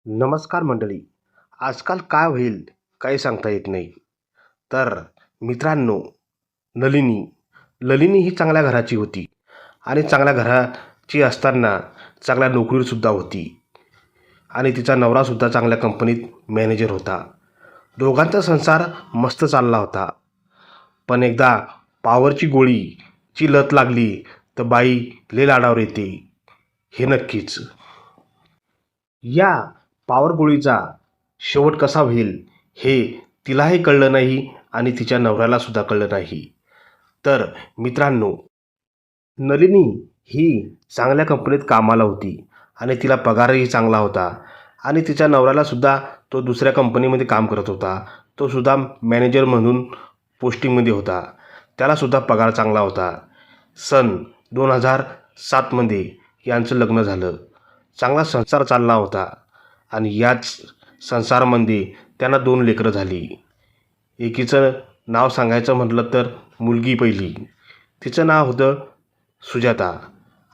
नमस्कार मंडळी. आजकाल काय होईल काही सांगता येत नाही. तर मित्रांनो, नलिनी नलिनी ही चांगल्या घराची होती आणि चांगल्या घराची असताना चांगल्या नोकरीतसुद्धा होती आणि तिचा नवरासुद्धा चांगल्या कंपनीत मॅनेजर होता. दोघांचा संसार मस्त चालला होता. पण एकदा पॉवरची गोळीची लत लागली तर बाई लय लाडावर येते, हे नक्कीच. या पॉवर गोळीचा शेवट कसा होईल हे तिलाही कळलं नाही आणि तिच्या नवऱ्यालासुद्धा कळलं नाही. तर मित्रांनो, नलिनी ही चांगल्या कंपनीत कामाला होती आणि तिला पगारही चांगला होता आणि तिच्या नवऱ्यालासुद्धा तो दुसऱ्या कंपनीमध्ये काम करत होता. तो सुद्धा मॅनेजर म्हणून पोस्टिंगमध्ये होता. त्यालासुद्धा पगार चांगला होता. सन 2007मध्ये यांचं लग्न झालं. चांगला संसार चालला होता आणि याच संसारामध्ये त्यांना 2 लेकरं झाली. एकीचं नाव सांगायचं म्हटलं तर मुलगी पहिली, तिचं नाव होतं सुजाता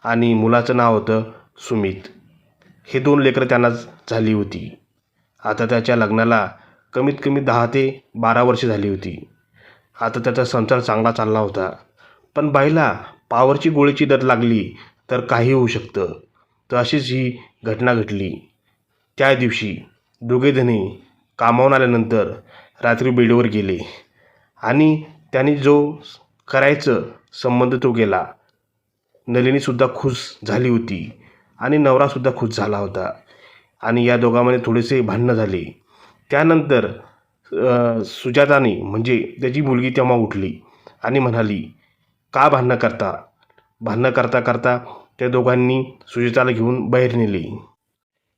आणि मुलाचं नाव होतं सुमित. हे 2 लेकरं त्यांना झाली होती. आता त्याच्या लग्नाला कमीत कमी 10 ते 12 वर्ष झाली होती. आता त्याचा संसार चांगला चालला होता. पण बाईला पॉवरची गोळीची लत लागली तर काही होऊ शकतं. तर अशीच ही घटना घडली. त्या दिवशी दोघेजणी कामावून आल्यानंतर रात्री बेडवर गेले आणि त्यांनी जो करायचं संबंध तो गेला. नलिनीसुद्धा खुश झाली होती आणि नवरासुद्धा खुश झाला होता आणि या दोघांमध्ये थोडेसे भांडणं झाले. त्यानंतर सुजाताने म्हणजे त्याची मुलगी तेव्हा उठली आणि म्हणाली, का भांडणं करता? भांडणं करता करता त्या दोघांनी सुजाताला घेऊन बाहेर नेले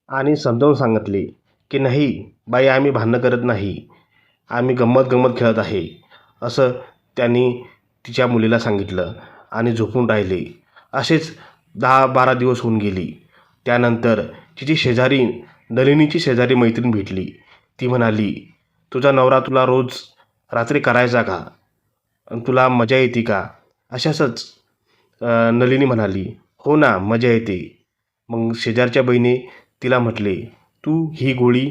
आणि समजावून सांगितले की नाही बाई, आम्ही भांडणं करत नाही, आम्ही गंमत खेळत आहे, असं त्यांनी तिच्या मुलीला सांगितलं आणि झोपून राहिले. असेच 10-12 दिवस होऊन गेली. त्यानंतर तिची शेजारी, नलिनीची शेजारी मैत्रीण भेटली. ती म्हणाली, तुझा नवरा तुला रोज रात्री करायचा का आणि तुला मजा येते का? अशाच नलिनी म्हणाली, हो ना, मजा येते. मग शेजारच्या बहिणी तिला म्हटले, तू ही गोळी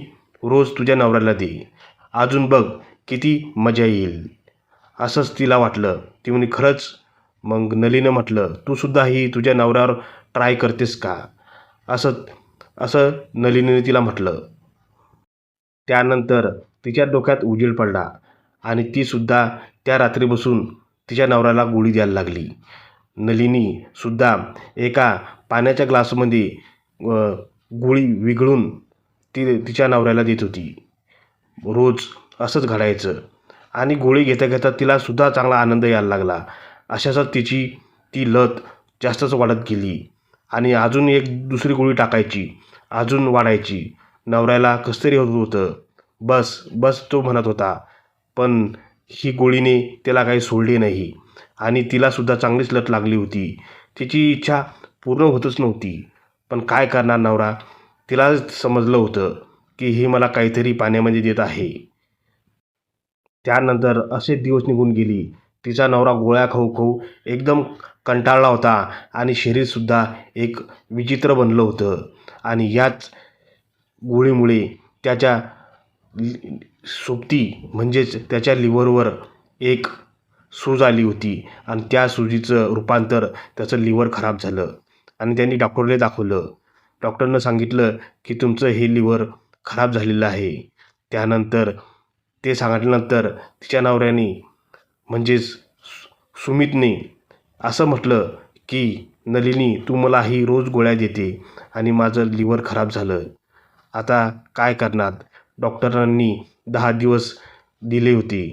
रोज तुझ्या नवऱ्याला दे, अजून बघ किती मजा येईल. असंच तिला वाटलं. ती म्हणे खरंच? मग नलिनीनं म्हटलं, तू सुद्धा ही तुझ्या नवऱ्यावर ट्राय करतेस का? असं असं नलिनीने तिला म्हटलं. त्यानंतर तिच्या डोक्यात उजेड पडला आणि तीसुद्धा त्या रात्री बसून तिच्या नवऱ्याला गोळी द्यायला लागली. नलिनीसुद्धा एका पाण्याच्या ग्लासमध्ये गोळी विघळून तिच्या नवऱ्याला देत होती. रोज असंच घडायचं आणि गोळी घेता घेता तिलासुद्धा चांगला आनंद यायला लागला. अशाच तिची ती लत जास्तच वाढत गेली आणि अजून एक दुसरी गोळी टाकायची, अजून वाढायची. नवऱ्याला कसं तरी होत होतं. बस बस तो म्हणत होता. पण ही गोळीने त्याला काही सोडले नाही आणि तिलासुद्धा चांगलीच लत लागली होती. तिची इच्छा पूर्ण होतच नव्हती. पण काय करणार नवरा? तिला समजलं होतं की हे मला काहीतरी पाण्यामध्ये देत आहे. त्यानंतर असे दिवस निघून गेली. तिचा नवरा गोळ्या खाऊ खाऊ एकदम कंटाळला होता आणि शरीरसुद्धा एक विचित्र बनलं होतं आणि याच गोळीमुळे त्याच्या सोबती म्हणजेच त्याच्या लिव्हरवर एक सूज आली होती आणि त्या सुजीचं रूपांतर त्याचं लिव्हर खराब झालं आणि त्यांनी डॉक्टरला दाखवलं. डॉक्टरनं सांगितलं की तुमचं हे लिव्हर खराब झालेलं आहे. त्यानंतर ते सांगितल्यानंतर तिच्या नवऱ्याने म्हणजेच सुमितने असं म्हटलं की नलिनी, तू मला ही रोज गोळ्या देते आणि माझं लिव्हर खराब झालं, आता काय करणार? डॉक्टरांनी 10 दिवस दिले होते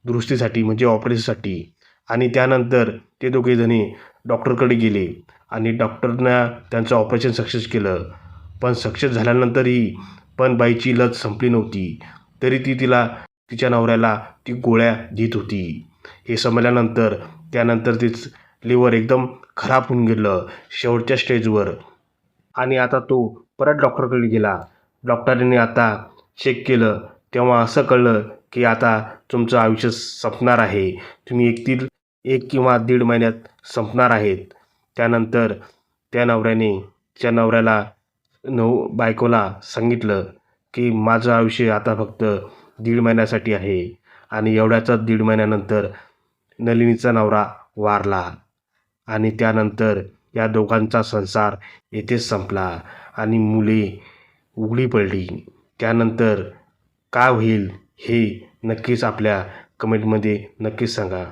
दुरुस्तीसाठी म्हणजे ऑपरेशनसाठी आणि त्यानंतर ते दोघेजणी डॉक्टरकडे गेले आणि डॉक्टरनं त्यांचं ऑपरेशन सक्सेस केलं. पण सक्सेस झाल्यानंतरही पण बाईची लत संपली नव्हती. तरी ती तिच्या नवऱ्याला ती गोळ्या देत होती. हे समजल्यानंतर त्यानंतर तिचं लिव्हर एकदम खराब होऊन गेलं शेवटच्या स्टेजवर आणि आता तो परत डॉक्टरकडे गेला. डॉक्टरांनी आता चेक केलं तेव्हा असं कळलं की आता तुमचं आयुष्य संपणार आहे. तुम्ही 1 किंवा 1.5 महिन्यात संपणार आहेत. त्यानंतर त्या नवऱ्याने तिच्या नवऱ्याला बायकोला सांगितलं की माझं आयुष्य आता फक्त 1.5 महिन्यासाठी आहे आणि एवढ्याचाच 1.5 महिन्यानंतर नलिनीचा नवरा वारला आणि त्यानंतर या दोघांचा संसार येथेच संपला आणि मुले उघडी पडली. त्यानंतर काय होईल हे नक्कीच आपल्या कमेंटमध्ये नक्कीच सांगा.